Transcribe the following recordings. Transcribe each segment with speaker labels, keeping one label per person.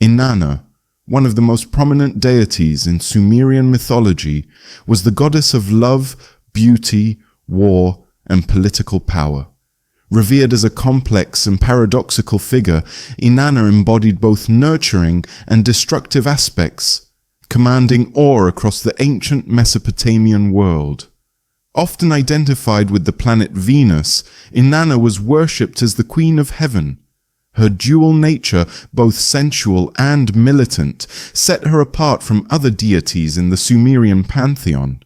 Speaker 1: Inanna, one of the most prominent deities in Sumerian mythology, was the goddess of love, beauty, war, and political power. Revered as a complex and paradoxical figure, Inanna embodied both nurturing and destructive aspects, commanding awe across the ancient Mesopotamian world. Often identified with the planet Venus, Inanna was worshipped as the Queen of Heaven. Her dual nature, both sensual and militant, set her apart from other deities in the Sumerian pantheon.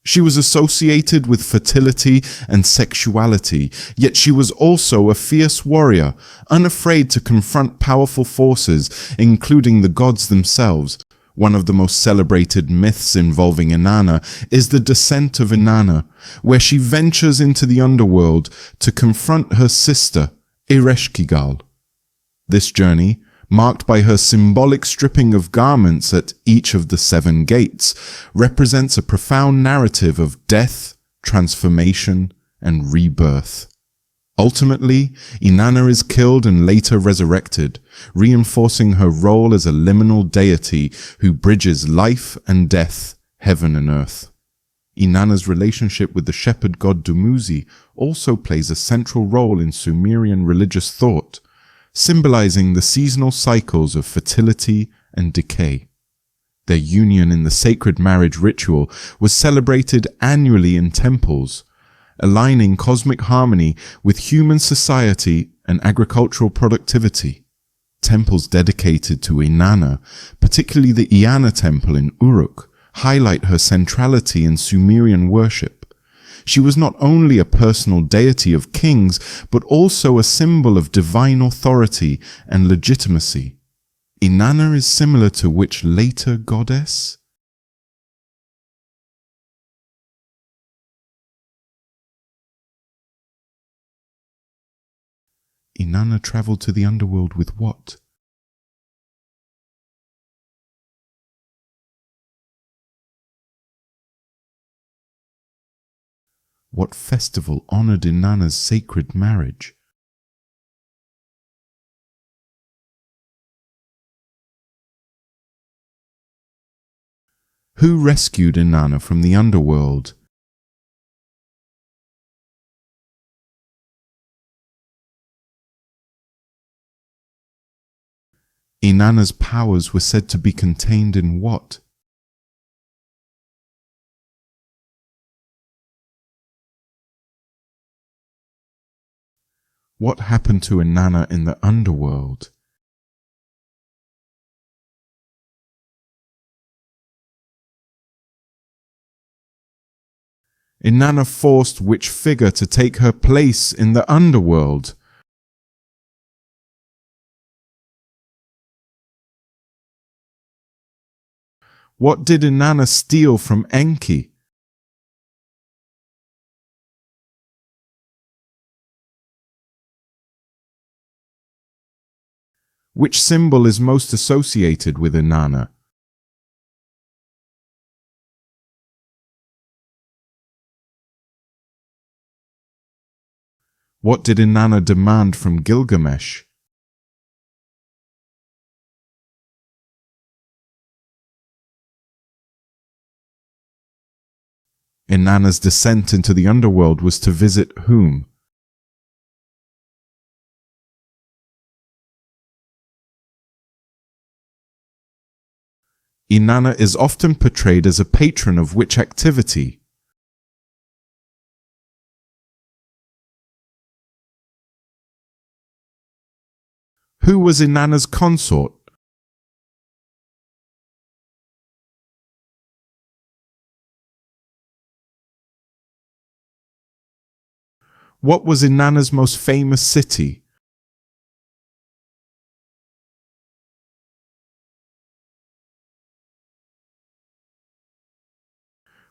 Speaker 1: She was associated with fertility and sexuality, yet she was also a fierce warrior, unafraid to confront powerful forces, including the gods themselves. One of the most celebrated myths involving Inanna is the descent of Inanna, where she ventures into the underworld to confront her sister, Ereshkigal. This journey, marked by her symbolic stripping of garments at each of the 7 gates, represents a profound narrative of death, transformation, and rebirth. Ultimately, Inanna is killed and later resurrected, reinforcing her role as a liminal deity who bridges life and death, heaven and earth. Inanna's relationship with the shepherd god Dumuzi also plays a central role in Sumerian religious thought, symbolizing the seasonal cycles of fertility and decay. Their union in the sacred marriage ritual was celebrated annually in temples, aligning cosmic harmony with human society and agricultural productivity. Temples dedicated to Inanna, particularly the Inanna temple in Uruk, highlight her centrality in Sumerian worship. She was not only a personal deity of kings, but also a symbol of divine authority and legitimacy. Inanna is similar to which later goddess? Inanna traveled to the underworld with what? What festival honored Inanna's sacred marriage? Who rescued Inanna from the underworld? Inanna's powers were said to be contained in what? What happened to Inanna in the underworld? Inanna forced which figure to take her place in the underworld? What did Inanna steal from Enki? Which symbol is most associated with Inanna? What did Inanna demand from Gilgamesh? Inanna's descent into the underworld was to visit whom? Inanna is often portrayed as a patron of which activity? Who was Inanna's consort? What was Inanna's most famous city?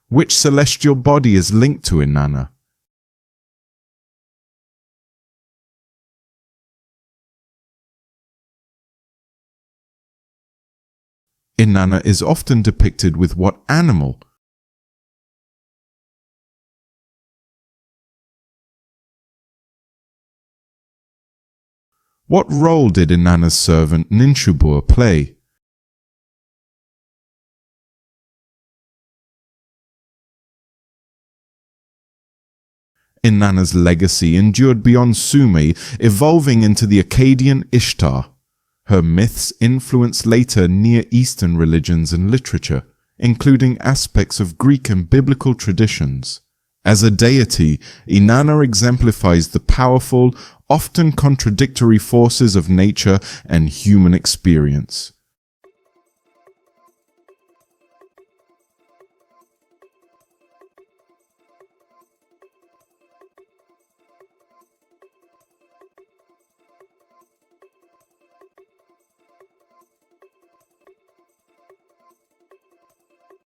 Speaker 1: Which celestial body is linked to Inanna? Inanna is often depicted with what animal? What role did Inanna's servant Ninshubur play? Inanna's legacy endured beyond Sumer, evolving into the Akkadian Ishtar. Her myths influenced later Near Eastern religions and literature, including aspects of Greek and biblical traditions. As a deity, Inanna exemplifies the powerful, often contradictory forces of nature and human experience.